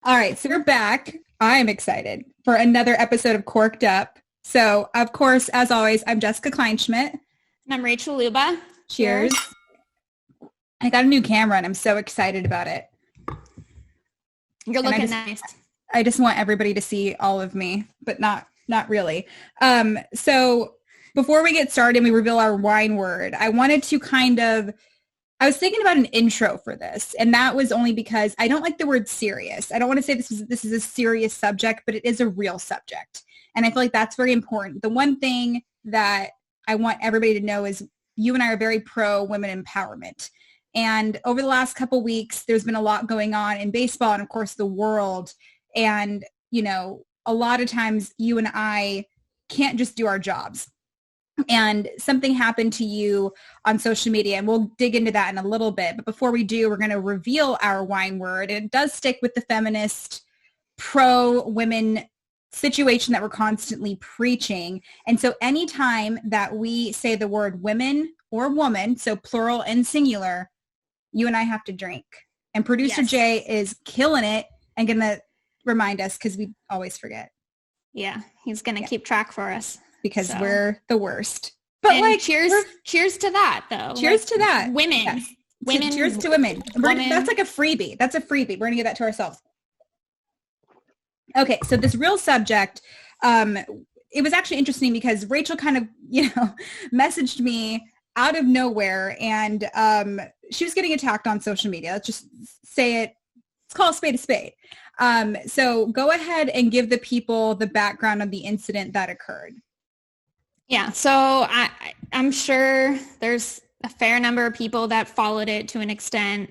All right, so we're back. I'm excited for another episode of Cork'd Up. So, of course, as always, I'm Jessica Kleinschmidt. And I'm Rachel Luba. Cheers. I got a new camera and I'm so excited about it. You're looking nice. I just want everybody to see all of me, but not really. So before we get started and we reveal our wine word, I wanted to I was thinking about an intro for this, and that was only because I don't like the word serious. I don't want to say this is a serious subject, but it is a real subject. And I feel like that's very important. The one thing that I want everybody to know is you and I are very pro women empowerment. And over the last couple weeks, there's been a lot going on in baseball and, of course, the world. And, a lot of times you and I can't just do our jobs. And something happened to you on social media, and we'll dig into that in a little bit. But before we do, we're going to reveal our wine word. And it does stick with the feminist, pro-women situation that we're constantly preaching. And so anytime that we say the word women or woman, so plural and singular, you and I have to drink. And producer Jay is killing it and going to remind us because we always forget. Yeah, he's going to keep track for us. Because we're the worst. But and cheers to that, though. Cheers to that. Women. Yes. Women. Cheers to women. That's like a freebie. That's a freebie. We're going to give that to ourselves. Okay, so this real subject, it was actually interesting because Rachel kind of, messaged me out of nowhere, and she was getting attacked on social media. Let's just say it. Let's call a spade a spade. So go ahead and give the people the background of the incident that occurred. Yeah, so I'm sure there's a fair number of people that followed it to an extent.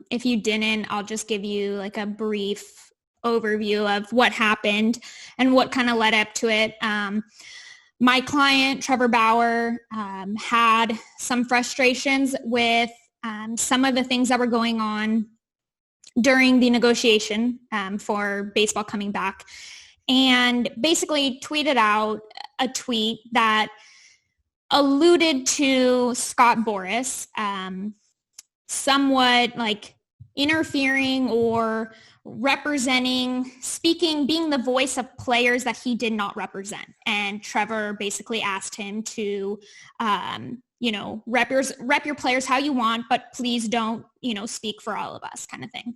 If you didn't, I'll just give you like a brief overview of what happened and what kind of led up to it. My client, Trevor Bauer, had some frustrations with some of the things that were going on during the negotiation for baseball coming back, and basically tweeted out a tweet that alluded to Scott Boras somewhat like interfering or representing, speaking, being the voice of players that he did not represent. And Trevor basically asked him to, rep your players how you want, but please don't, speak for all of us kind of thing.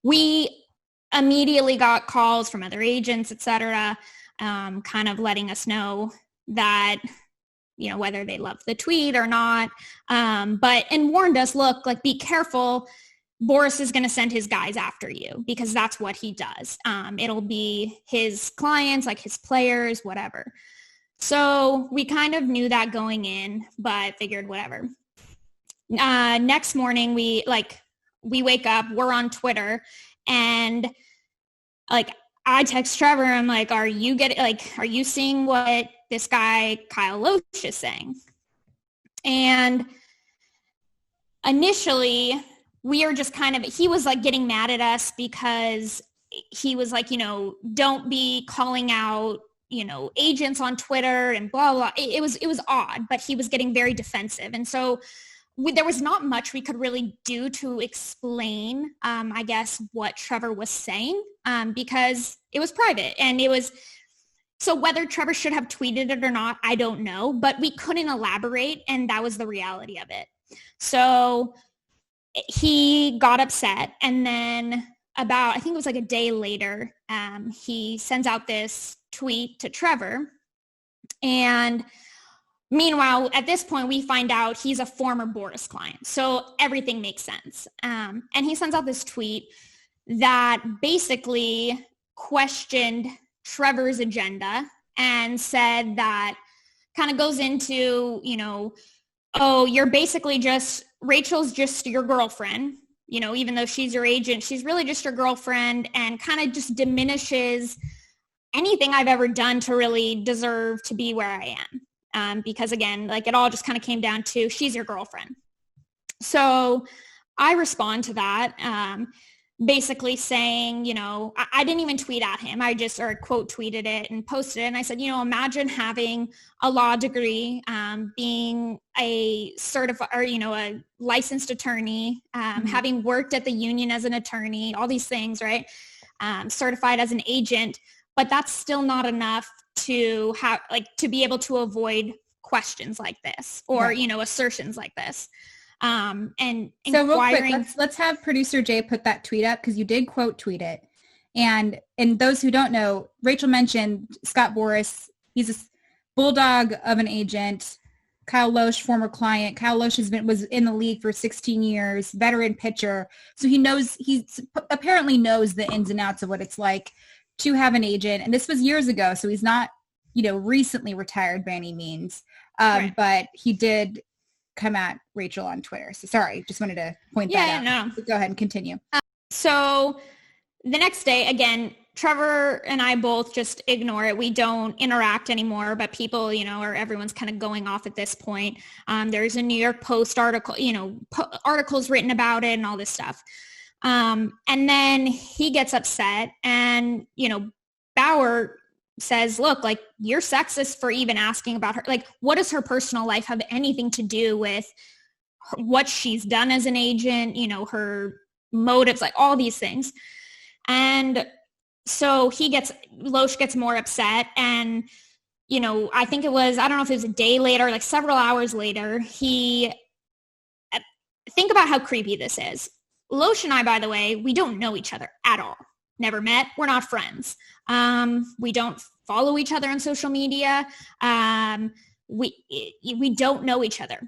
We immediately got calls from other agents, et cetera, kind of letting us know that, whether they loved the tweet or not, and warned us, look, like, be careful. Boras is going to send his guys after you because that's what he does. It'll be his clients, like his players, whatever. So we kind of knew that going in, but figured whatever. Next morning, we wake up, we're on Twitter, and I text Trevor, I'm like, are you seeing what this guy Kyle Loesch is saying? And initially we are just he was getting mad at us because he was don't be calling out, agents on Twitter and blah, blah. It was odd, but he was getting very defensive. And so there was not much we could really do to explain, I guess, what Trevor was saying, because it was private. And so whether Trevor should have tweeted it or not, I don't know, but we couldn't elaborate, and that was the reality of it. So he got upset, and then I think it was a day later, he sends out this tweet to Trevor, and meanwhile, at this point, we find out he's a former Boras client. So everything makes sense. And he sends out this tweet that basically questioned Trevor's agenda and said that kind of goes into, oh, you're basically Rachel's just your girlfriend, even though she's your agent, she's really just your girlfriend, and kind of just diminishes anything I've ever done to really deserve to be where I am. Because again, it all just kind of came down to she's your girlfriend. So I respond to that. basically saying, I didn't even tweet at him. I just, or quote tweeted it and posted it. And I said, imagine having a law degree, being a certified or, a licensed attorney, having worked at the union as an attorney, all these things, right? Certified as an agent, but that's still not enough to have, to be able to avoid questions like this or, right. Assertions like this. And so real quick, let's have producer Jay put that tweet up because you did quote tweet it. And those who don't know, Rachel mentioned Scott Boras. He's a bulldog of an agent. Kyle Loesch, former client. Kyle Loesch was in the league for 16 years, veteran pitcher. So he apparently knows the ins and outs of what it's like to have an agent. And this was years ago, so he's not, recently retired by any means. Right. But he did come at Rachel on Twitter. So sorry, just wanted to point that out. No. So go ahead and continue. So the next day, again, Trevor and I both just ignore it. We don't interact anymore, but people, or everyone's kind of going off at this point. There's a New York Post article, articles written about it and all this stuff. And then he gets upset and, Bauer says, look, you're sexist for even asking about her. What does her personal life have anything to do with what she's done as an agent, her motives, all these things. And so Loesch gets more upset. And, I think I don't know if it was a day later, several hours later, think about how creepy this is. Loesch and I, by the way, we don't know each other at all. Never met. We're not friends. We don't follow each other on social media. We don't know each other.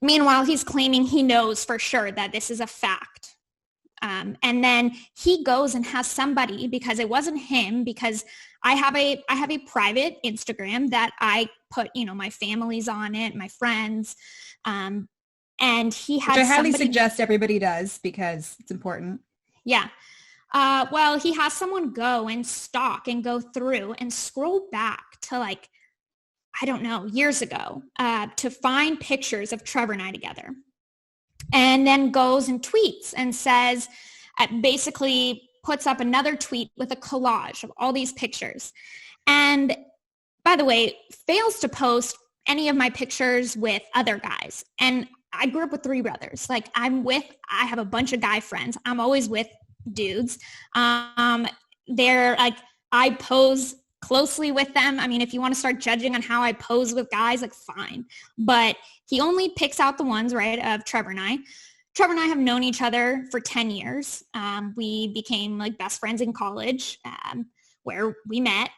Meanwhile, he's claiming he knows for sure that this is a fact. And then he goes and has somebody, because it wasn't him, because I have a private Instagram that I put, my family's on it, my friends. And he has, which I highly suggest everybody does because it's important. Yeah. Well, he has someone go and stalk and go through and scroll back to I don't know, years ago, to find pictures of Trevor and I together. And then goes and tweets and says, basically puts up another tweet with a collage of all these pictures. And by the way, fails to post any of my pictures with other guys. And I grew up with 3 brothers. I have a bunch of guy friends. I'm always with dudes. They're I pose closely with them. I mean, if you want to start judging on how I pose with guys, fine. But he only picks out the ones, right, of Trevor and I. Trevor and I have known each other for 10 years. We became best friends in college, where we met.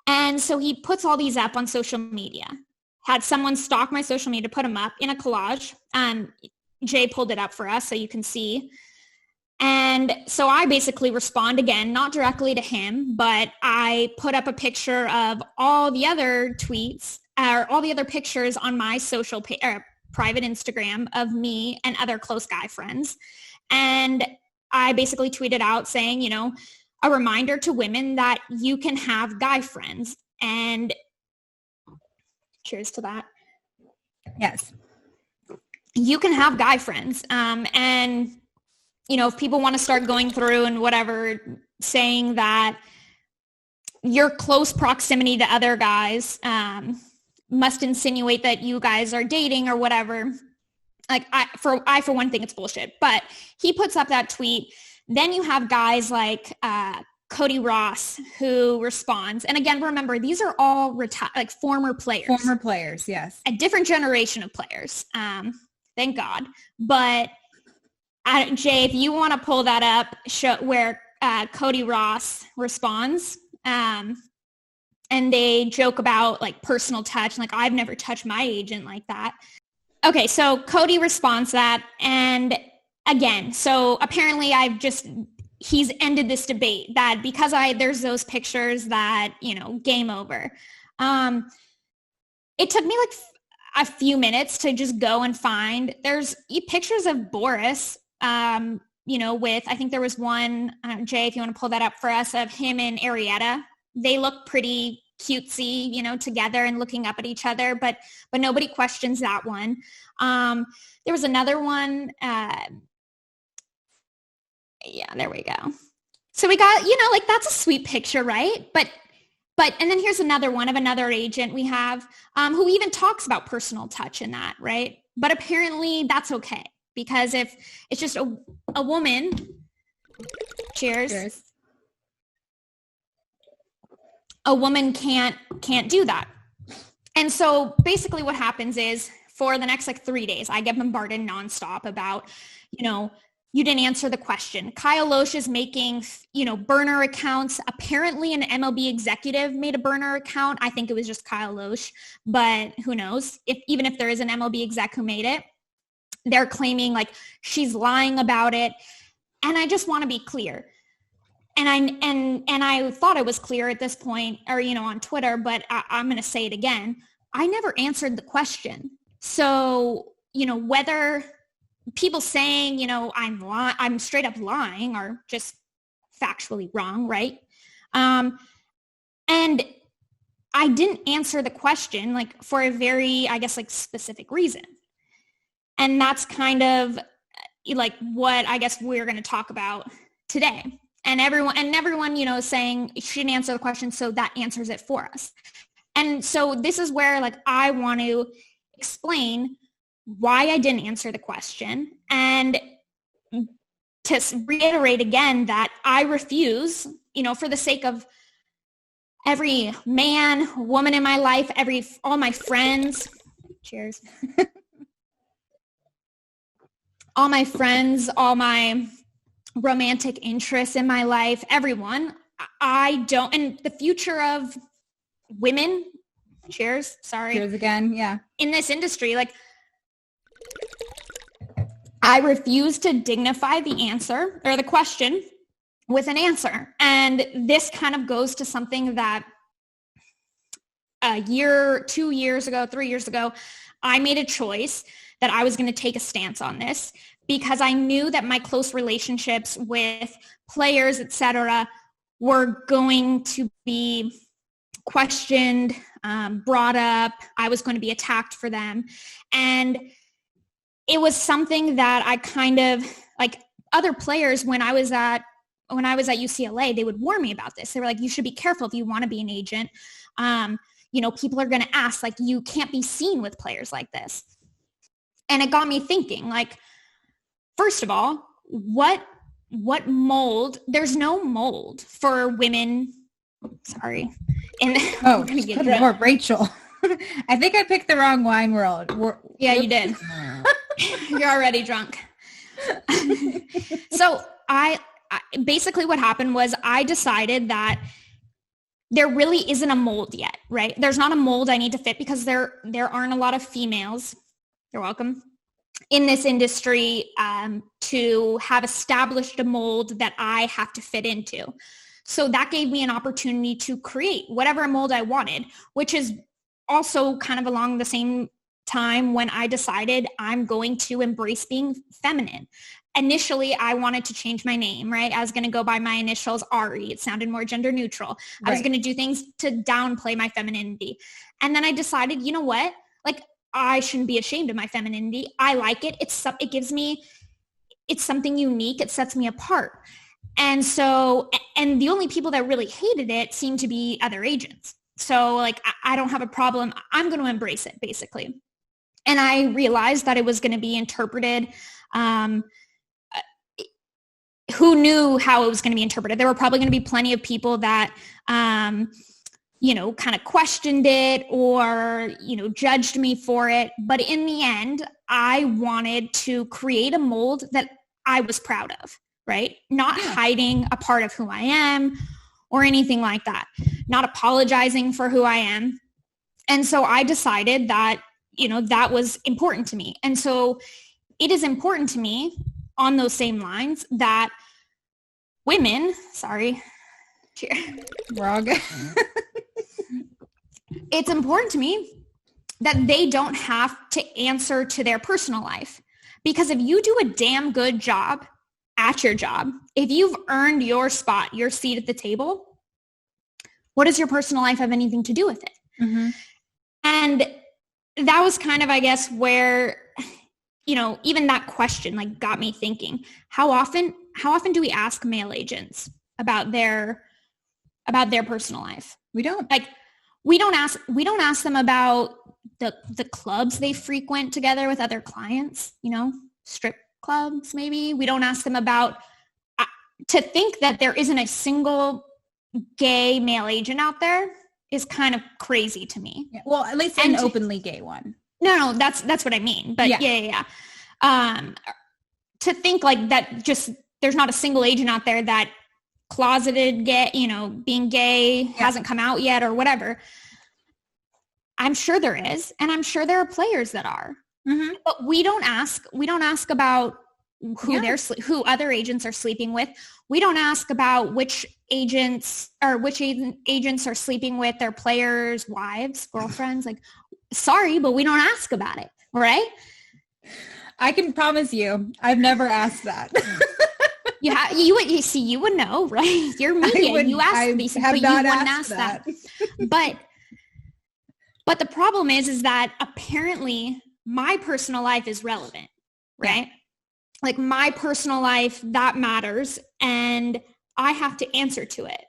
And so he puts all these up on social media. Had someone stalk my social media, put them up in a collage. Jay pulled it up for us so you can see. And so I basically respond again, not directly to him, but I put up a picture of all the other tweets or all the other pictures on my private Instagram of me and other close guy friends. And I basically tweeted out saying, a reminder to women that you can have guy friends. And cheers to that. Yes. You can have guy friends. And if people want to start going through and whatever, saying that your close proximity to other guys must insinuate that you guys are dating or whatever, I for one think it's bullshit. But he puts up that tweet. Then you have guys like Cody Ross who responds. And again, remember, these are all former players. Former players, yes. A different generation of players. Thank God. But Jay, if you want to pull that up, show where Cody Ross responds, and they joke about personal touch, I've never touched my agent like that. Okay, so Cody responds that, and again, so apparently he's ended this debate that because there's those pictures that, game over. It took me a few minutes to just go and find, there's pictures of Boras, with, I think there was one, Jay, if you want to pull that up for us, of him and Arietta. They look pretty cutesy, together and looking up at each other, but nobody questions that one. There was another one, Yeah, there we go. So we got, like that's a sweet picture, right? But and then here's another one of another agent we have who even talks about personal touch in that, right? But apparently that's okay, because if it's just a woman, cheers. A woman can't do that. And so basically what happens is for the next 3 days, I get bombarded nonstop about, you didn't answer the question. Kyle Loesch is making, burner accounts. Apparently an MLB executive made a burner account. I think it was just Kyle Loesch, but who knows? Even if there is an MLB exec who made it, they're claiming she's lying about it. And I just want to be clear. And I thought I was clear at this point, or, on Twitter, but I'm going to say it again. I never answered the question. So, whether people saying, I'm straight up lying are just factually wrong, right? And I didn't answer the question for a very, I guess, specific reason. And that's kind of what I guess we're going to talk about today. And everyone, saying she didn't answer the question, so that answers it for us. And so this is where I want to explain why I didn't answer the question, and to reiterate again that I refuse, for the sake of every man, woman in my life, all my friends, cheers, all my friends, all my romantic interests in my life, everyone, I don't, and the future of women, cheers, sorry. Cheers again, yeah. In this industry, I refuse to dignify the answer or the question with an answer. And this kind of goes to something that a year, 2 years ago, 3 years ago, I made a choice that I was going to take a stance on this, because I knew that my close relationships with players, etc., were going to be questioned, brought up. I was going to be attacked for them. And it was something that I kind of, other players, when I was at UCLA, they would warn me about this. They were like, you should be careful if you want to be an agent. People are going to ask, you can't be seen with players like this. And it got me thinking, first of all, what mold? There's no mold for women. Sorry. More Rachel. I think I picked the wrong wine world. Yeah, you did. You're already drunk. So I basically what happened was I decided that there really isn't a mold yet, right? There's not a mold I need to fit, because there aren't a lot of females, you're welcome, in this industry to have established a mold that I have to fit into. So that gave me an opportunity to create whatever mold I wanted, which is also kind of along the same time when I decided I'm going to embrace being feminine. Initially, I wanted to change my name, right? I was going to go by my initials, Ari. It sounded more gender neutral. Right. I was going to do things to downplay my femininity. And then I decided, you know what? I shouldn't be ashamed of my femininity. I like it. It's something unique. It sets me apart. And so, and the only people that really hated it seemed to be other agents. So I don't have a problem. I'm going to embrace it, basically. And I realized that it was going to be interpreted. Who knew how it was going to be interpreted? There were probably going to be plenty of people that, kind of questioned it or, judged me for it. But in the end, I wanted to create a mold that I was proud of, right? Not hiding a part of who I am or anything like that. Not apologizing for who I am. And so I decided that, that was important to me. And so it is important to me on those same lines that women, sorry, cheer. We're all good. It's important to me that they don't have to answer to their personal life. Because if you do a damn good job at your job, if you've earned your spot, your seat at the table, what does your personal life have anything to do with it? Mm-hmm. And that was kind of, I guess, where you know, even that question like got me thinking, how often do we ask male agents about their personal life? We don't. Like, we don't ask them about the clubs they frequent together with other clients, you know, strip clubs maybe. We don't ask them about, to think that there isn't a single gay male agent out there is kind of crazy to me. Yeah. Well, at least an openly gay one. No, that's what I mean. But yeah. To think like that, just there's not a single agent out there that closeted gay, you know, being gay hasn't come out yet or whatever. I'm sure there is, and I'm sure there are players that are. Mm-hmm. But we don't ask about who other agents are sleeping with. We don't ask about which agents are sleeping with their players' wives, girlfriends. Like, sorry, but we don't ask about it, right? I can promise you, I've never asked that. You would know, right? You're media. You ask these things, but you wouldn't ask that. But the problem is that apparently my personal life is relevant, right? Yeah. Like, my personal life, that matters, and I have to answer to it.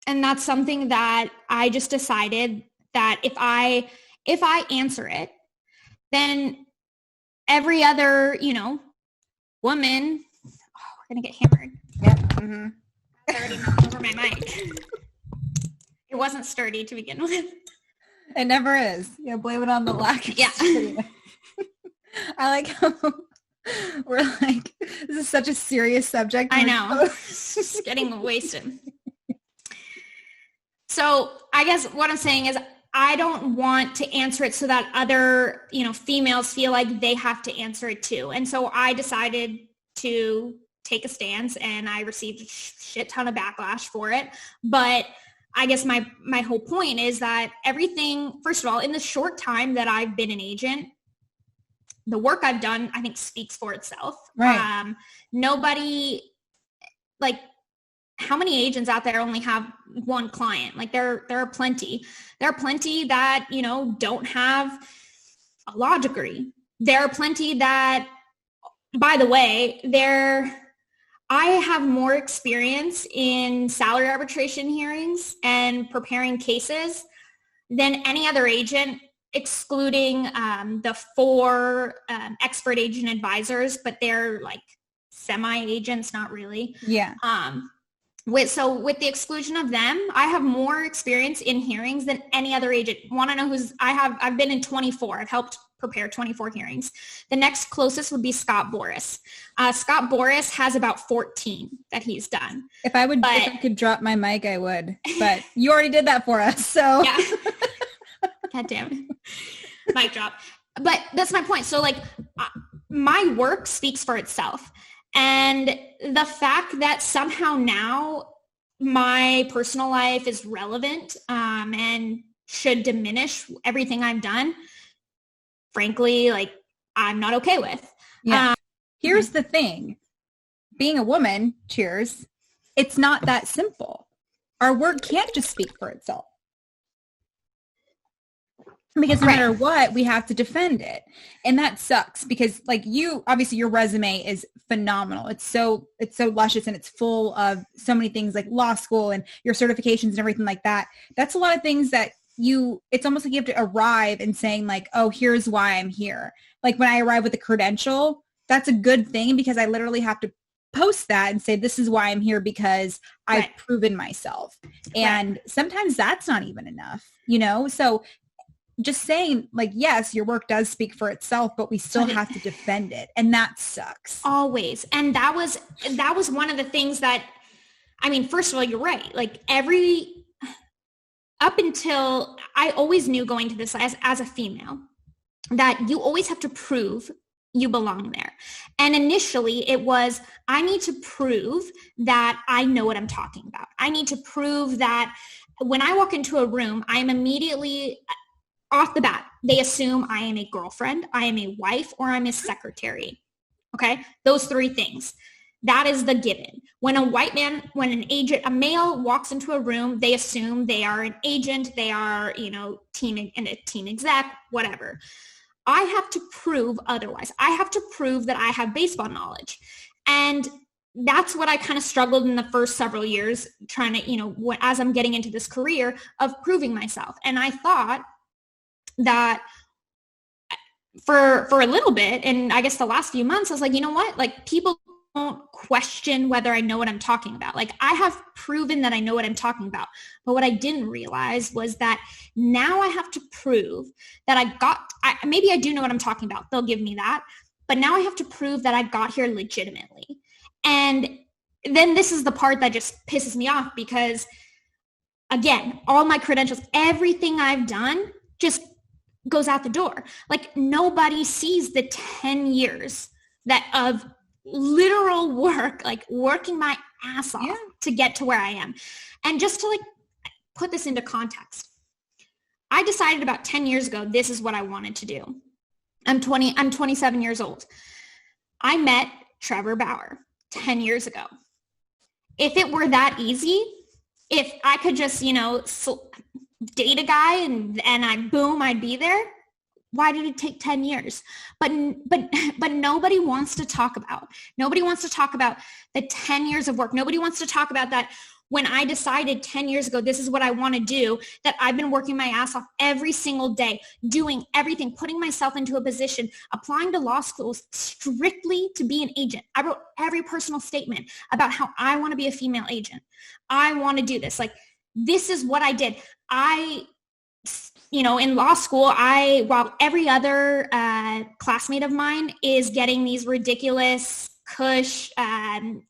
And that's something that I just decided that if I answer it, then every other, you know, woman, we're going to get hammered. Yep. Mm-hmm. I already knocked over my mic. It wasn't sturdy to begin with. It never is. Yeah, blame it on the lack. Yeah. I like how we're like, this is such a serious subject. I know. Just getting wasted. So I guess what I'm saying is I don't want to answer it so that other, you know, females feel like they have to answer it too. And so I decided to take a stance, and I received a shit ton of backlash for it. But I guess my whole point is that everything, first of all, in the short time that I've been an agent, the work I've done, I think, speaks for itself. Right. Nobody, like, how many agents out there only have one client? Like, there are plenty. There are plenty that, you know, don't have a law degree. There are plenty that, by the way, I have more experience in salary arbitration hearings and preparing cases than any other agent, excluding the 4 expert agent advisors, but they're like semi-agents, not really. Yeah. With the exclusion of them, I have more experience in hearings than any other agent. Want to know I've been in 24. I've helped prepare 24 hearings. The next closest would be Scott Boris. Scott Boris has about 14 that he's done. If I could drop my mic, I would, but you already did that for us. So yeah. God damn it. Mic drop. But that's my point. So like, my work speaks for itself. And the fact that somehow now my personal life is relevant and should diminish everything I've done, frankly, like, I'm not okay with. Yeah. Here's the thing. Being a woman, cheers, it's not that simple. Our word can't just speak for itself. Because no matter what, we have to defend it. And that sucks because, like, obviously your resume is phenomenal. It's so luscious, and it's full of so many things, like law school and your certifications and everything like that. That's a lot of things that it's almost like you have to arrive and saying like, oh, here's why I'm here. Like, when I arrive with a credential, that's a good thing because I literally have to post that and say, this is why I'm here because I've proven myself. And sometimes that's not even enough, you know? So just saying like, yes, your work does speak for itself, but we still have to defend it. And that sucks. Always. And that was one of the things that, I mean, first of all, you're right. Like, up until I always knew going to this as a female that you always have to prove you belong there. And initially it was, I need to prove that I know what I'm talking about. I need to prove that when I walk into a room, I'm immediately off the bat, they assume I am a girlfriend, I am a wife, or I'm a secretary. Okay. Those 3 things. That is the given. When a male walks into a room, they assume they are an agent, they are, you know, team exec, whatever. I have to prove otherwise. I have to prove that I have baseball knowledge. And that's what I kind of struggled in the first several years trying to, as I'm getting into this career of proving myself. And I thought that for a little bit, and I guess the last few months, I was like, you know what? Like, people don't question whether I know what I'm talking about. Like, I have proven that I know what I'm talking about. But what I didn't realize was that now I have to prove that maybe I do know what I'm talking about. They'll give me that. But now I have to prove that I got here legitimately. And then this is the part that just pisses me off because, again, all my credentials, everything I've done just goes out the door. Like, nobody sees the 10 years of literal work, like working my ass off to get to where I am. And just to put this into context, I decided about 10 years ago, this is what I wanted to do. I'm 27 years old. I met Trevor Bauer 10 years ago. If it were that easy, if I could just, date a guy and I'd be there. Why did it take 10 years? But nobody wants to talk about. Nobody wants to talk about the 10 years of work. Nobody wants to talk about that when I decided 10 years ago, this is what I want to do, that I've been working my ass off every single day, doing everything, putting myself into a position, applying to law schools strictly to be an agent. I wrote every personal statement about how I want to be a female agent. I want to do this. Like, this is what I did. In law school, while every other classmate of mine is getting these ridiculous cush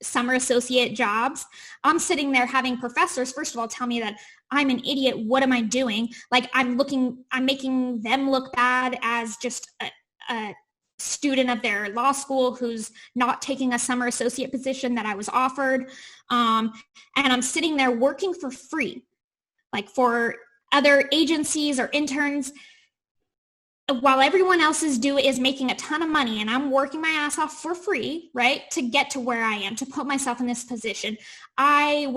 summer associate jobs, I'm sitting there having professors, first of all, tell me that I'm an idiot. What am I doing? Like, I'm making them look bad as just a student of their law school who's not taking a summer associate position that I was offered. And I'm sitting there working for free, like for other agencies or interns, while everyone else is making a ton of money, and I'm working my ass off for free, right, to get to where I am, to put myself in this position. I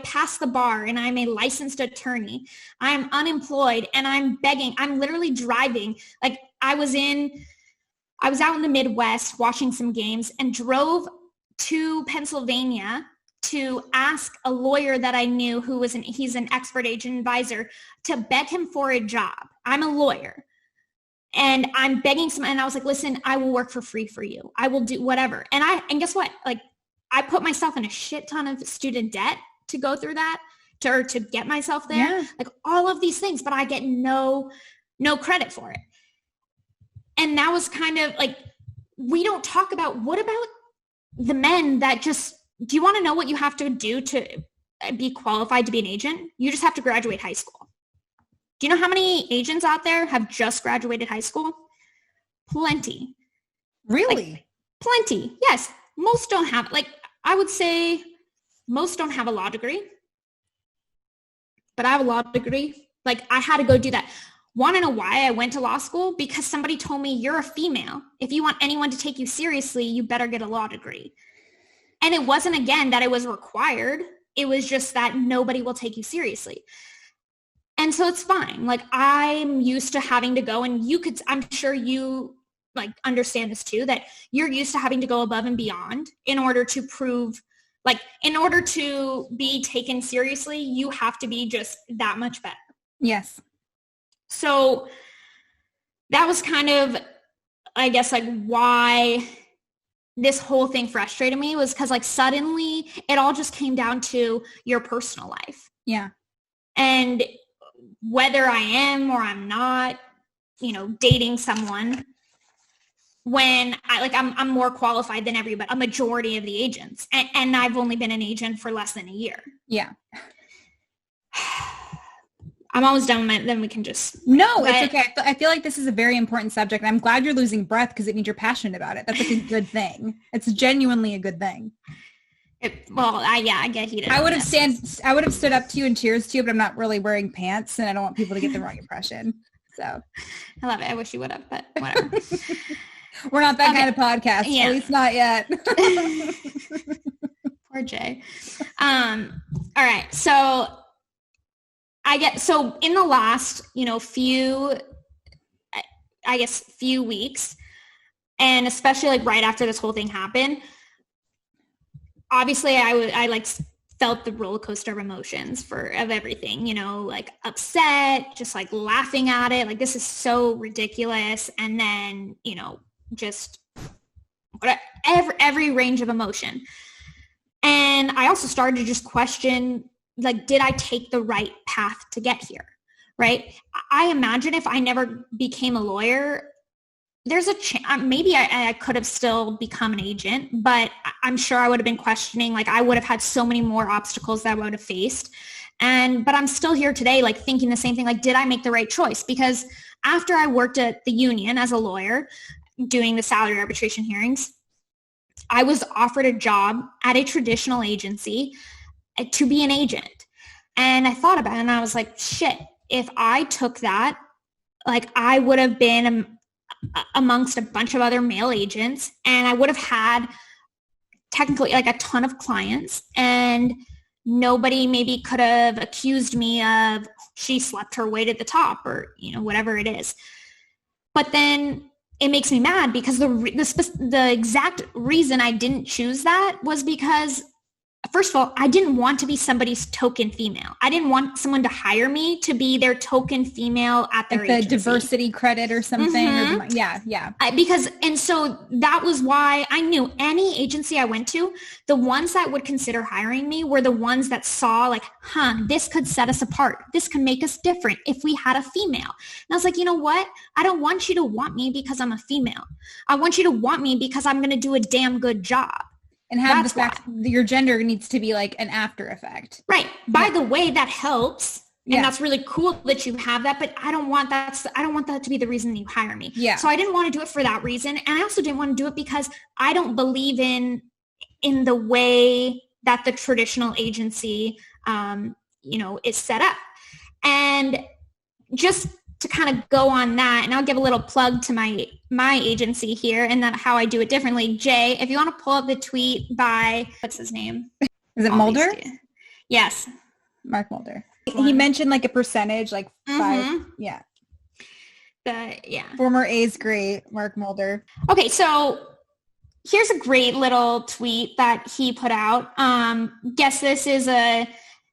passed the bar and I'm a licensed attorney. I'm unemployed and I'm begging. I'm literally driving. Like, I was out in the Midwest watching some games and drove to Pennsylvania to ask a lawyer that I knew he's an expert agent advisor, to beg him for a job. I'm a lawyer and I'm begging and I was like, listen, I will work for free for you. I will do whatever. And guess what? Like, I put myself in a shit ton of student debt to go through that, to get myself there. Yeah. Like, all of these things, but I get no credit for it. And that was kind of like, we don't talk about, what about the men that just, do you want to know what you have to do to be qualified to be an agent? You just have to graduate high school. Do you know how many agents out there have just graduated high school? Plenty. Really? Like, plenty. Yes. Most don't have, I would say most don't have a law degree, but I have a law degree. Like, I had to go do that. Want to know why I went to law school? Because somebody told me, you're a female. If you want anyone to take you seriously, you better get a law degree. And it wasn't, again, that it was required. It was just that nobody will take you seriously. And so it's fine. Like, I'm used to having to go, and I'm sure you understand this too, that you're used to having to go above and beyond in order to prove, in order to be taken seriously, you have to be just that much better. Yes. So that was kind of, I guess, why this whole thing frustrated me, was because suddenly it all just came down to your personal life. Yeah. And whether I am or I'm not, dating someone, when I'm more qualified than everybody, a majority of the agents. And I've only been an agent for less than a year. Yeah. I'm almost done with it. Then we can just... No, it's okay. I feel like this is a very important subject. I'm glad you're losing breath, because it means you're passionate about it. That's a good thing. It's genuinely a good thing. I get heated. I would have stood up to you and cheers to you, but I'm not really wearing pants, and I don't want people to get the wrong impression. So I love it. I wish you would have, but whatever. We're not that kind of podcast. Yeah. At least not yet. Poor Jay. All right. So in the last, few, I guess, few weeks, and especially like right after this whole thing happened, obviously I like felt the roller coaster of emotions of everything, you know, like upset, just like laughing at it, like this is so ridiculous, and then, you know, just every range of emotion. And I also started to just question, like, did I take the right path to get here? Right? I imagine if I never became a lawyer, there's a chance, maybe I could have still become an agent, but I'm sure I would have been questioning, like I would have had so many more obstacles that I would have faced. But I'm still here today, like thinking the same thing, like, did I make the right choice? Because after I worked at the union as a lawyer doing the salary arbitration hearings, I was offered a job at a traditional agency to be an agent. And I thought about it and I was like, shit, if I took that, like I would have been amongst a bunch of other male agents, and I would have had technically like a ton of clients, and nobody maybe could have accused me of she slept her way to the top, or, you know, whatever it is. But then it makes me mad because the exact reason I didn't choose that was because, first of all, I didn't want to be somebody's token female. I didn't want someone to hire me to be their token female at their agency. The diversity credit or something. Mm-hmm. And so that was why I knew any agency I went to, the ones that would consider hiring me were the ones that saw like, this could set us apart. This could make us different if we had a female. And I was like, you know what? I don't want you to want me because I'm a female. I want you to want me because I'm going to do a damn good job. And have the fact your gender needs to be like an after effect. Right. By the way, that helps. And that's really cool that you have that, but I don't want that to be the reason that you hire me. Yeah. So I didn't want to do it for that reason. And I also didn't want to do it because I don't believe in the way that the traditional agency, is set up. And just to kind of go on that, and I'll give a little plug to my agency here and that how I do it differently. Jay, if you want to pull up the tweet by, what's his name? Is it Mulder? Yes. Mark Mulder. He mentioned like a percentage, like 5. Yeah. Former A's great, Mark Mulder. Okay, so here's a great little tweet that he put out. Guess this is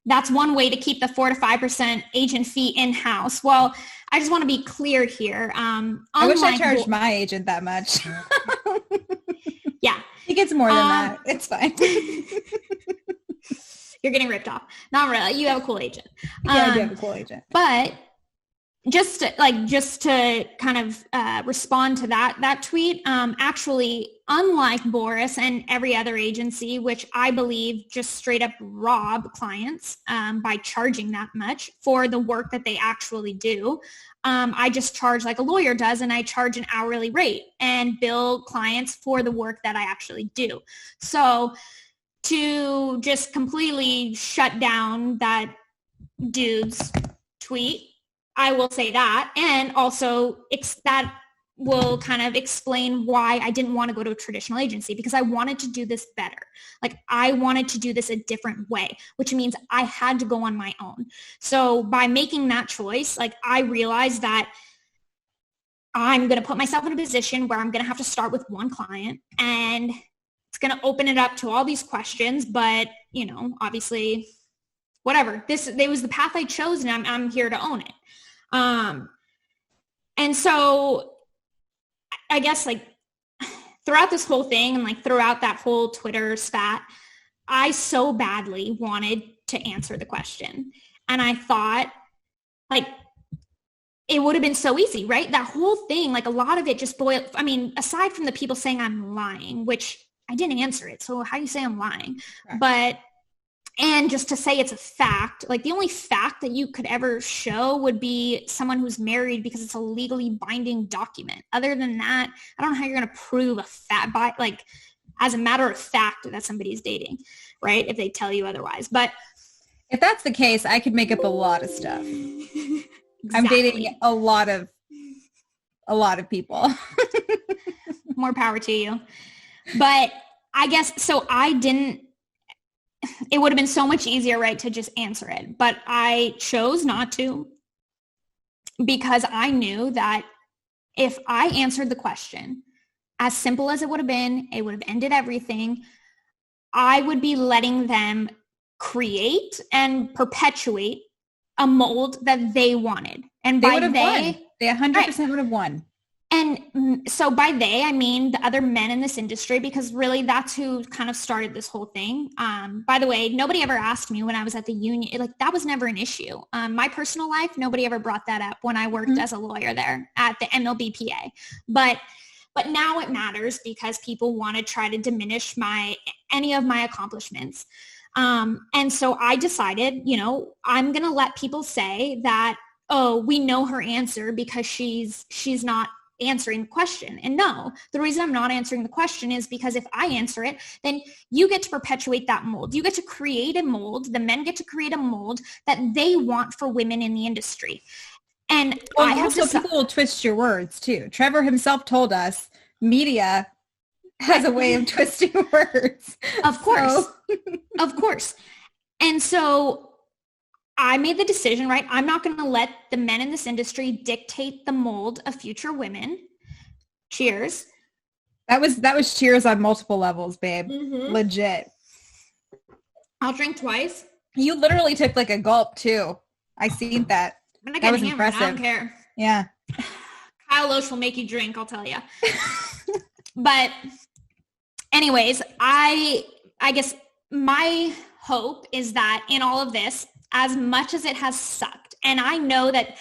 that's one way to keep the 4 to 5% agent fee in-house. Well, I just want to be clear here. I wish I charged my agent that much. Yeah. He gets more than that. It's fine. You're getting ripped off. Not really. You have a cool agent. Yeah, I do have a cool agent. But just to kind of respond to that tweet, actually, unlike Boris and every other agency, which I believe just straight up rob clients by charging that much for the work that they actually do, I just charge like a lawyer does, and I charge an hourly rate and bill clients for the work that I actually do. So to just completely shut down that dude's tweet, I will say that. And also that will kind of explain why I didn't want to go to a traditional agency, because I wanted to do this better. Like I wanted to do this a different way, which means I had to go on my own. So by making that choice, like I realized that I'm going to put myself in a position where I'm going to have to start with one client, and it's going to open it up to all these questions. But, obviously, whatever. It was the path I chose, and I'm here to own it. And so I guess like throughout this whole thing and like throughout that whole Twitter spat, I so badly wanted to answer the question. And I thought like it would have been so easy, right? That whole thing, like a lot of it just boiled. I mean, aside from the people saying I'm lying, which I didn't answer it. So how do you say I'm lying? Right. And just to say it's a fact, like the only fact that you could ever show would be someone who's married because it's a legally binding document. Other than that, I don't know how you're going to prove a fact by like as a matter of fact that somebody's dating, right? If they tell you otherwise. But if that's the case, I could make up a lot of stuff. Exactly. I'm dating a lot of people. More power to you. But I guess, so it would have been so much easier, right, to just answer it. But I chose not to because I knew that if I answered the question, as simple as it would have been, it would have ended everything. I would be letting them create and perpetuate a mold that they wanted. And They by would have won. They 100% would have won. And so by they, I mean the other men in this industry, because really that's who kind of started this whole thing. By the way, nobody ever asked me when I was at the union. Like, that was never an issue. My personal life, nobody ever brought that up when I worked as a lawyer there at the MLBPA. But now it matters because people want to try to diminish any of my accomplishments. And so I decided, I'm going to let people say that, oh, we know her answer because she's not answering the question. And no, the reason I'm not answering the question is because if I answer it, then you get to perpetuate that mold. You get to create a mold. The men get to create a mold that they want for women in the industry. And people will twist your words too. Trevor himself told us media has a way of twisting words. Of course. Of course. And so I made the decision, right? I'm not going to let the men in this industry dictate the mold of future women. Cheers. That was cheers on multiple levels, babe. Mm-hmm. Legit. I'll drink twice. You literally took like a gulp too. I seen that. That was impressive. I don't care. Yeah. Kyle Loesch will make you drink, I'll tell you. But anyways, I guess my hope is that in all of this, as much as it has sucked, and I know that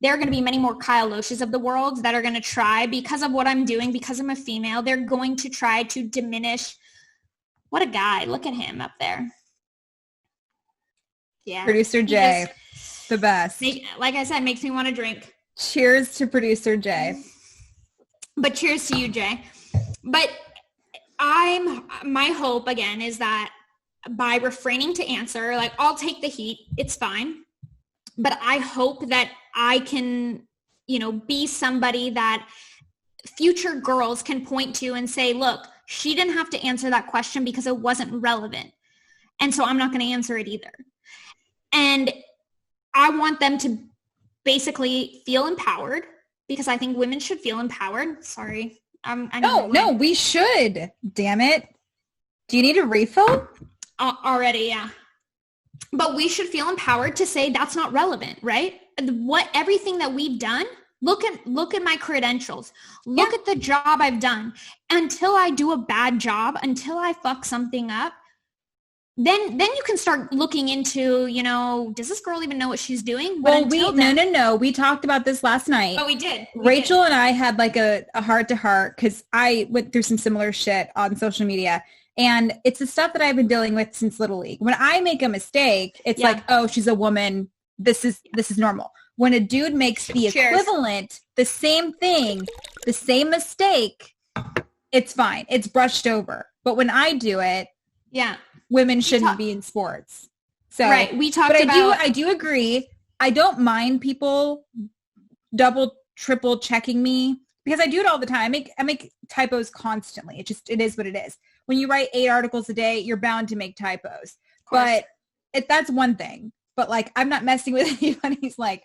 there are going to be many more Kyle Loesch's of the world that are going to try, because of what I'm doing, because I'm a female, they're going to try to diminish. What a guy. Look at him up there. Yeah. Producer Jay, the best. Like I said, makes me want to drink. Cheers to Producer Jay. But cheers to you, Jay. But my hope, again, is that by refraining to answer, like, I'll take the heat. It's fine. But I hope that I can, be somebody that future girls can point to and say, look, she didn't have to answer that question because it wasn't relevant. And so I'm not going to answer it either. And I want them to basically feel empowered, because I think women should feel empowered. Sorry. No, we should. Damn it. Do you need a refill? Already, yeah. But we should feel empowered to say that's not relevant, right? Everything that we've done, look at my credentials. Look at the job I've done. Until I do a bad job, until I fuck something up, then you can start looking into, does this girl even know what she's doing? But no. We talked about this last night. Oh, we did. Rachel and I had like a heart-to-heart because I went through some similar shit on social media. And it's the stuff that I've been dealing with since Little League. When I make a mistake, it's like, oh, she's a woman. This is normal. When a dude makes the equivalent, the same thing, the same mistake, it's fine. It's brushed over. But when I do it, women shouldn't be in sports. So right. We talked about. I do agree. I don't mind people double, triple checking me because I do it all the time. I make typos constantly. It is what it is. When you write 8 articles a day, you're bound to make typos. But that's one thing. But like, I'm not messing with anybody's like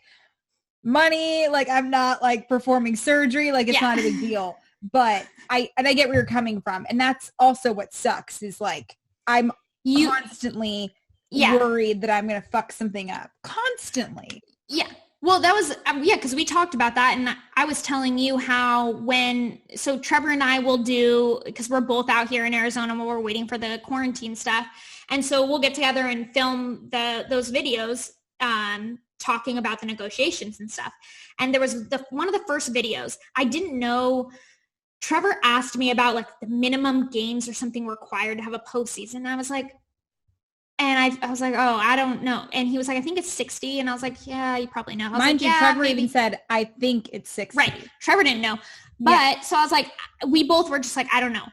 money. Like, I'm not like performing surgery. Like, it's not a big deal. But I get where you're coming from. And that's also what sucks is like, I'm constantly worried that I'm going to fuck something up. Constantly. Yeah. Well, that was, because we talked about that. And I was telling you how so Trevor and I will do, because we're both out here in Arizona while we're waiting for the quarantine stuff. And so we'll get together and film those videos talking about the negotiations and stuff. And there was one of the first videos. I didn't know, Trevor asked me about like the minimum games or something required to have a postseason. And I was like, I was like, oh, I don't know. And he was like, I think it's 60. And I was like, yeah, you probably know. Mind you, Trevor even said, I think it's 60. Right. Trevor didn't know. But so I was like, we both were just like, I don't know.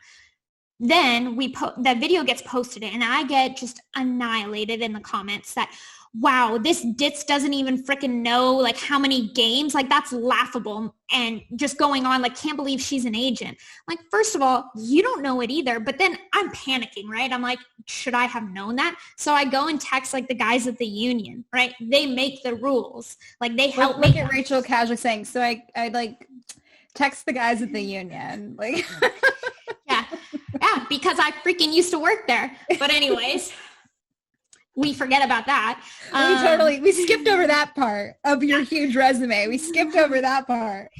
Then that video gets posted and I get just annihilated in the comments that, wow, this ditz doesn't even freaking know like how many games, like that's laughable. And just going on like, can't believe she's an agent. Like, first of all, you don't know it either. But then I'm panicking, right? I'm like, should I have known that? So I go and text like the guys at the union, right? They make the rules. Like they help. Look at Rachel casually saying, Text the guys at the union. Like, yeah, because I freaking used to work there. But anyways, we forget about that. We skipped over that part of your huge resume. We skipped over that part.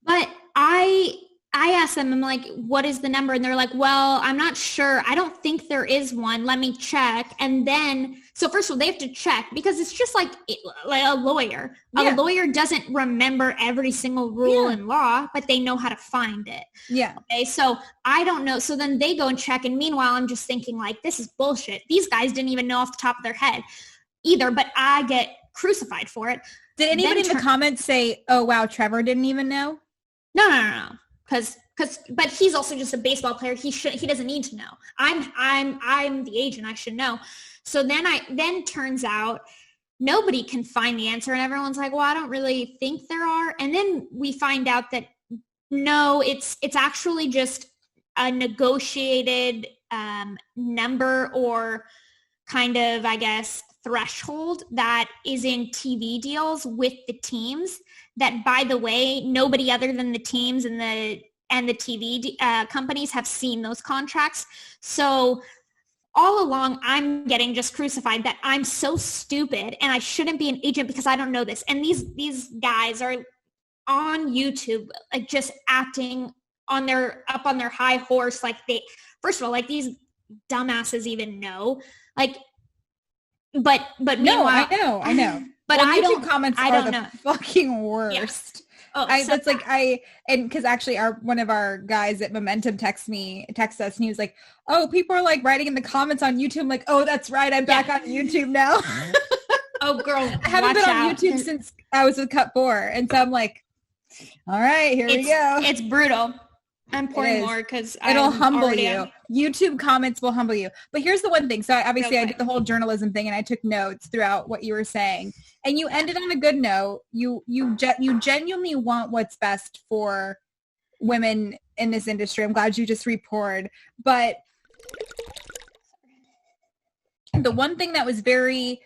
But I asked them, I'm like, what is the number? And they're like, well, I'm not sure. I don't think there is one. Let me check. And then, so first of all, they have to check because it's just like a lawyer. A lawyer doesn't remember every single rule in law, but they know how to find it. Yeah. Okay. So I don't know. So then they go and check. And meanwhile, I'm just thinking like, this is bullshit. These guys didn't even know off the top of their head either, but I get crucified for it. Did anybody in the comments say, oh, wow, Trevor didn't even know? No. But he's also just a baseball player. He doesn't need to know. I'm the agent. I should know. So then turns out nobody can find the answer, and everyone's like, well, I don't really think there are. And then we find out that no, it's actually just a negotiated number or kind of, I guess, threshold that is in TV deals with the teams. That, by the way, nobody other than the teams and the TV companies have seen those contracts. So all along, I'm getting just crucified that I'm so stupid and I shouldn't be an agent because I don't know this. And these guys are on YouTube, like just acting on their high horse. Like first of all, like these dumbasses even know. Like, but no, I know. But well, I YouTube comments I are don't the know. fucking worst. Yeah. Oh, and because actually one of our guys at Momentum texted us and he was like, oh, people are like writing in the comments on YouTube. I'm like, oh, that's right. I'm back on YouTube now. Oh, girl, I haven't been on YouTube since I was with Cut 4. And so I'm like, all right, here we go. It's brutal. I'm pouring more because it'll humble you. YouTube comments will humble you. But here's the one thing. So I did the whole journalism thing and I took notes throughout what you were saying. And you ended on a good note. You genuinely want what's best for women in this industry. I'm glad you just repoured. But the one thing that was very,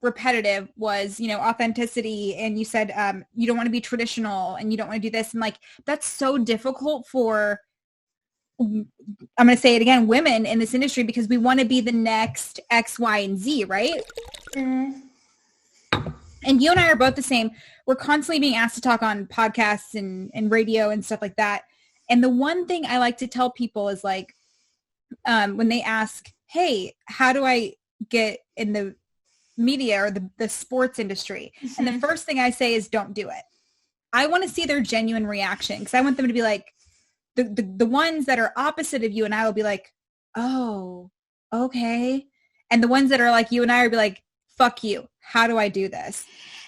repetitive was, authenticity. And you said you don't want to be traditional and you don't want to do this. And like, that's so difficult for, I'm going to say it again, women in this industry, because we want to be the next X, Y, and Z, right? Mm. And you and I are both the same. We're constantly being asked to talk on podcasts and radio and stuff like that. And the one thing I like to tell people is like, when they ask, hey, how do I get in the media or the sports industry? Mm-hmm. And the first thing I say is don't do it. I want to see their genuine reaction because I want them to be like, the ones that are opposite of you and I will be like, oh, okay. And the ones that are like you and I will be like, fuck you. How do I do this?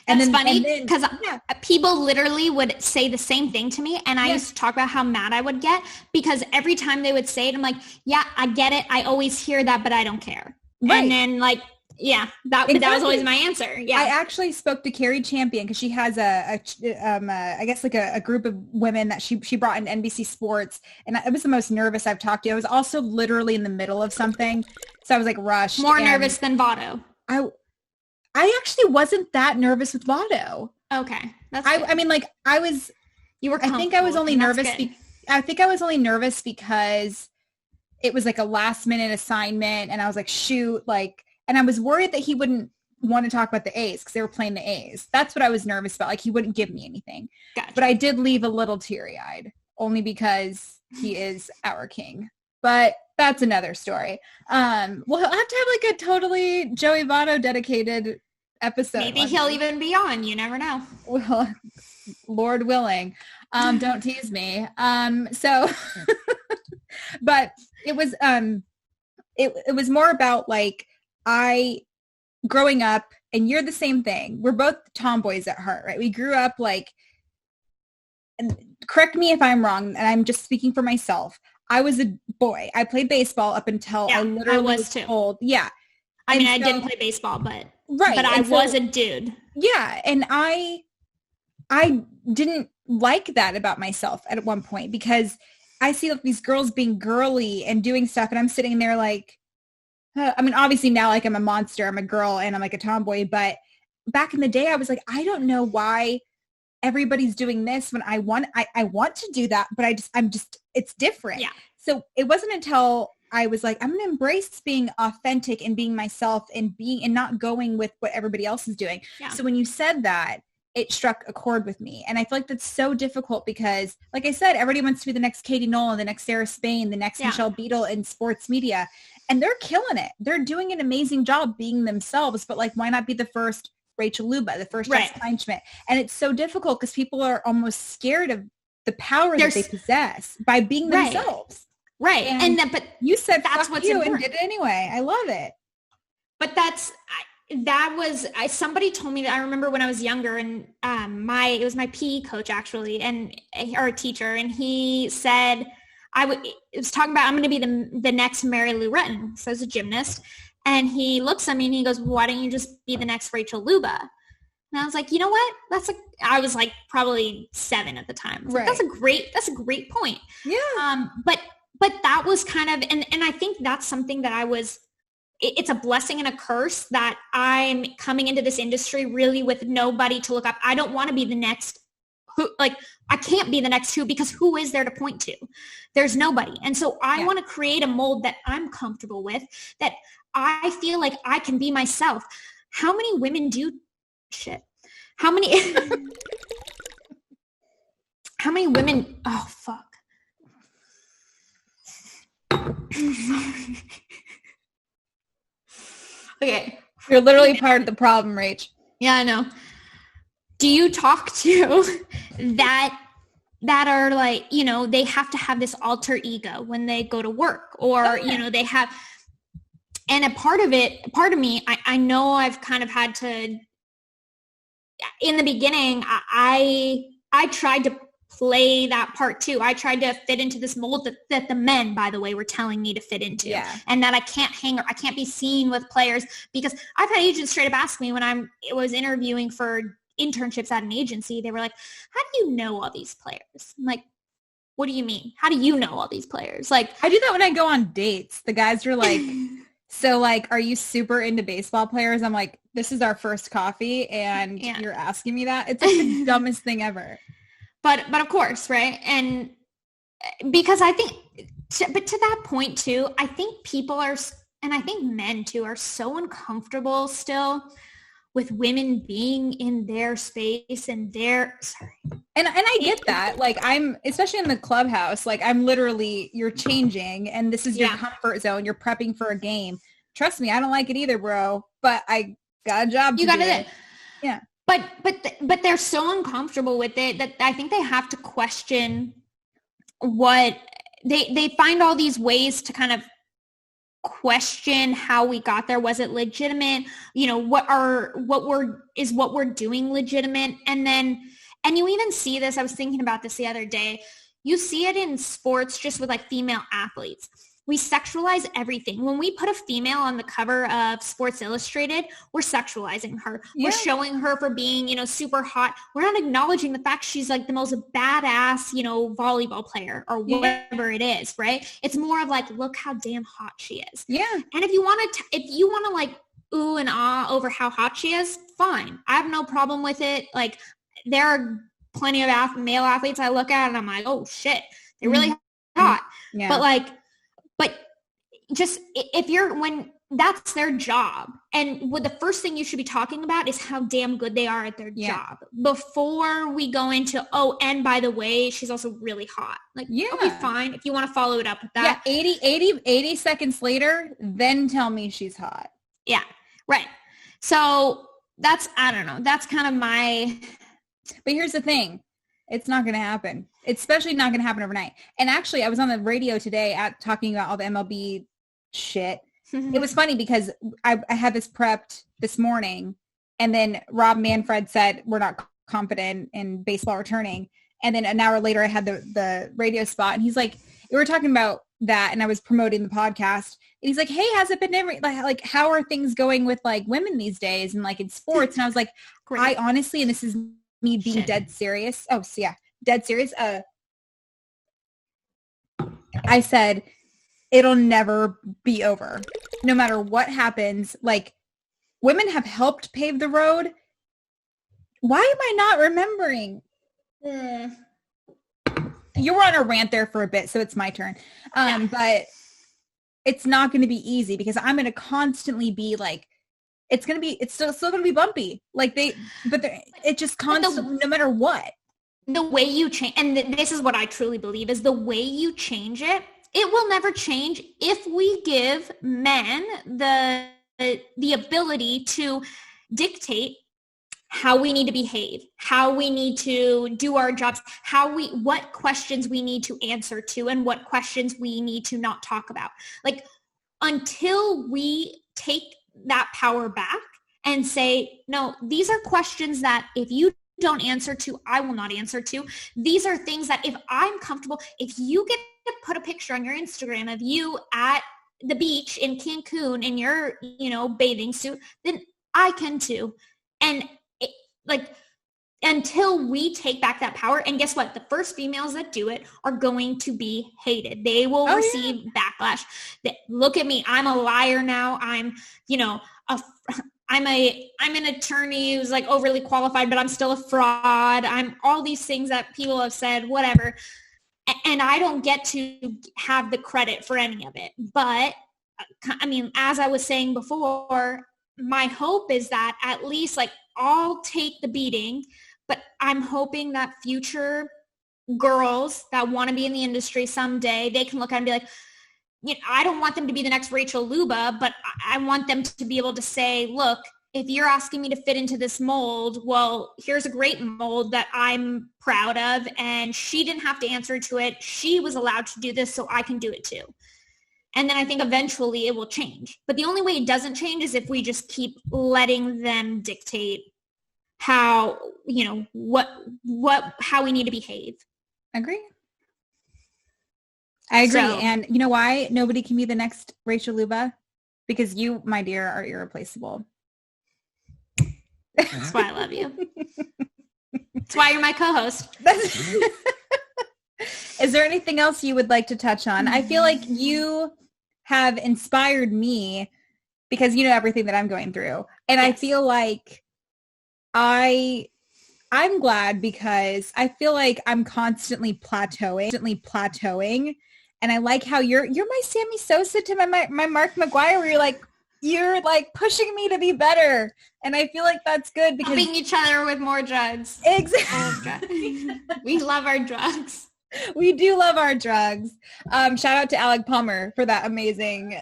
And that's funny because people literally would say the same thing to me. And I used to talk about how mad I would get because every time they would say it, I'm like, yeah, I get it. I always hear that, but I don't care. Right. And then like, yeah, that was always my answer. Yeah. I actually spoke to Carrie Champion because she has I guess like a group of women that she brought into NBC Sports. And it was the most nervous I've talked to. I was also literally in the middle of something. So I was like rushed. More nervous than Votto. I actually wasn't that nervous with Votto. Okay. That's I mean, like I was, I think I was only nervous. I think I was only nervous because it was like a last minute assignment and I was like, shoot, like, and I was worried that he wouldn't want to talk about the A's because they were playing the A's. That's what I was nervous about. Like he wouldn't give me anything. Gotcha. But I did leave a little teary-eyed only because he is our king. But that's another story. We'll have to have like a totally Joey Votto dedicated episode. Maybe he'll even be on. You never know. Well, Lord willing. Don't tease me. So, but it was more about like, growing up, and you're the same thing. We're both tomboys at heart, right? We grew up like, and correct me if I'm wrong, and I'm just speaking for myself. I was a boy. I played baseball up until I literally was told. Yeah. I mean, I didn't play baseball, but I was a dude. Yeah. And I didn't like that about myself at one point because I see like these girls being girly and doing stuff. And I'm sitting there like, I mean, obviously now like I'm a monster, I'm a girl and I'm like a tomboy, but back in the day I was like, I don't know why everybody's doing this when I want to do that, but it's different. Yeah. So it wasn't until I was like, I'm going to embrace being authentic and being myself and not going with what everybody else is doing. Yeah. So when you said that, it struck a chord with me. And I feel like that's so difficult because, like I said, everybody wants to be the next Katie Nolan, the next Sarah Spain, the next Michelle Beadle in sports media. And they're killing it. They're doing an amazing job being themselves. But like, why not be the first Rachel Luba, the first Jess Kleinschmidt? And it's so difficult because people are almost scared of the power that they possess by being themselves. Right. But you said that's what's you important. And did it anyway. I love it. But somebody told me that. I remember when I was younger, and it was my PE coach actually, or a teacher, and he said it was talking about, I'm going to be the next Mary Lou Retton. So I was a gymnast, and he looks at me and he goes, why don't you just be the next Rachel Luba? And I was like, you know what? I was like probably 7 at the time. Like, that's a great point. Yeah. But that was kind of, and I think that's something that it's a blessing and a curse that I'm coming into this industry really with nobody to look up. I don't want to be the next who, like, I can't be the next who, because who is there to point to? There's nobody. And so I want to create a mold that I'm comfortable with, that I feel like I can be myself. How many women how many women, oh, fuck. Okay. You're literally part of the problem, Rach. Yeah, I know. Do you talk to that are like, you know, they have to have this alter ego when they go to work, or, you know, they have, and a part of me, I know I've kind of had to, in the beginning, I tried to play that part too. I tried to fit into this mold that the men, by the way, were telling me to fit into, and that I can't be seen with players, because I've had agents straight up ask me when I was interviewing for internships at an agency, they were like, how do you know all these players? I'm like, what do you mean? How do you know all these players? Like, I do that when I go on dates. The guys are like, so like, are you super into baseball players? I'm like, this is our first coffee and you're asking me that? It's like the dumbest thing ever. But of course, right? And because I think, but to that point too, I think people are, and I think men too, are so uncomfortable still with women being in their space and their, And I get that. Like, I'm, especially in the clubhouse, like, I'm literally, you're changing and this is your comfort zone. You're prepping for a game. Trust me, I don't like it either, bro. But I got a job to do. Yeah. But they're so uncomfortable with it that I think they have to question what they find all these ways to kind of question how we got there. Was it legitimate? You know, what we're doing legitimate? And you even see this, I was thinking about this the other day. You see it in sports just with like female athletes. We sexualize everything. When we put a female on the cover of Sports Illustrated, we're sexualizing her. We're showing her for being, you know, super hot. We're not acknowledging the fact she's like the most badass, you know, volleyball player or whatever it is, right? It's more of like, look how damn hot she is. Yeah. And if you want to like ooh and ah over how hot she is, fine. I have no problem with it. Like, there are plenty of male athletes I look at and I'm like, oh shit, they're really hot. Yeah. But just when that's their job, and what the first thing you should be talking about is how damn good they are at their job before we go into, oh, and by the way, she's also really hot. Like, okay, fine. If you want to follow it up with that. Yeah, 80 seconds later, then tell me she's hot. Yeah, right. So that's, I don't know. That's kind of my... But here's the thing. It's not going to happen. It's especially not going to happen overnight. And actually, I was on the radio today talking about all the MLB shit. It was funny because I had this prepped this morning, and then Rob Manfred said, we're not confident in baseball returning. And then an hour later, I had the radio spot, and he's like, we were talking about that, and I was promoting the podcast. And he's like, hey, has it been like how are things going with like women these days and like in sports? And I was like, I honestly, and this is me being dead serious. Oh, so yeah, dead serious. I said, it'll never be over. No matter what happens, like, women have helped pave the road. Why am I not remembering You were on a rant there for a bit, so it's my turn. But it's not going to be easy because I'm going to constantly be like, it's still going to be bumpy. Like it just constantly, no matter what. The way you change, and this is what I truly believe, is the way you change it, it will never change if we give men the ability to dictate how we need to behave, how we need to do our jobs, what questions we need to answer to, and what questions we need to not talk about. Like, until we take that power back and say, no, these are questions that if you don't answer to, I will not answer to. These are things that if I'm comfortable, if you get to put a picture on your Instagram of you at the beach in Cancun in your, bathing suit, then I can too. And until we take back that power, and guess what? The first females that do it are going to be hated. They will receive backlash. Look at me. I'm a liar now. I'm an attorney who's like overly qualified, but I'm still a fraud. I'm all these things that people have said, whatever. And I don't get to have the credit for any of it. But I mean, as I was saying before, my hope is that at least like I'll take the beating, but I'm hoping that future girls that want to be in the industry someday, they can look at it and be like, I don't want them to be the next Rachel Luba, but I want them to be able to say, look, if you're asking me to fit into this mold, well, here's a great mold that I'm proud of, and she didn't have to answer to it. She was allowed to do this, so I can do it too. And then I think eventually it will change. But the only way it doesn't change is if we just keep letting them dictate how, how we need to behave. Agree. I agree. And you know why nobody can be the next Rachel Luba? Because you, my dear, are irreplaceable. That's why I love you. That's why you're my co-host. Is there anything else you would like to touch on? I feel like you have inspired me because you know everything that I'm going through. And yes. I feel like I'm glad because I feel like I'm constantly plateauing. And I like how you're my Sammy Sosa to my Mark McGuire, where you're like pushing me to be better. And I feel like that's good because helping each other with more drugs. Exactly. We love our drugs. We do love our drugs. Shout out to Alec Palmer for that amazing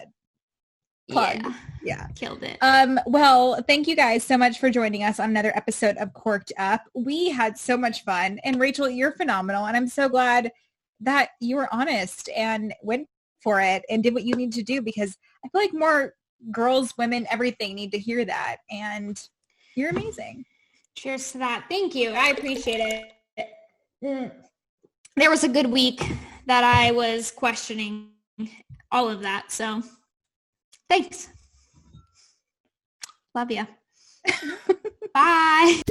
plug. Yeah. Killed it. Well, thank you guys so much for joining us on another episode of Cork'd Up. We had so much fun. And Rachel, you're phenomenal. And I'm so glad that you were honest and went for it and did what you need to do, because I feel like more girls, women, everything need to hear that. And you're amazing. Cheers to that. Thank you. I appreciate it. There was a good week that I was questioning all of that. So thanks. Love you. Bye.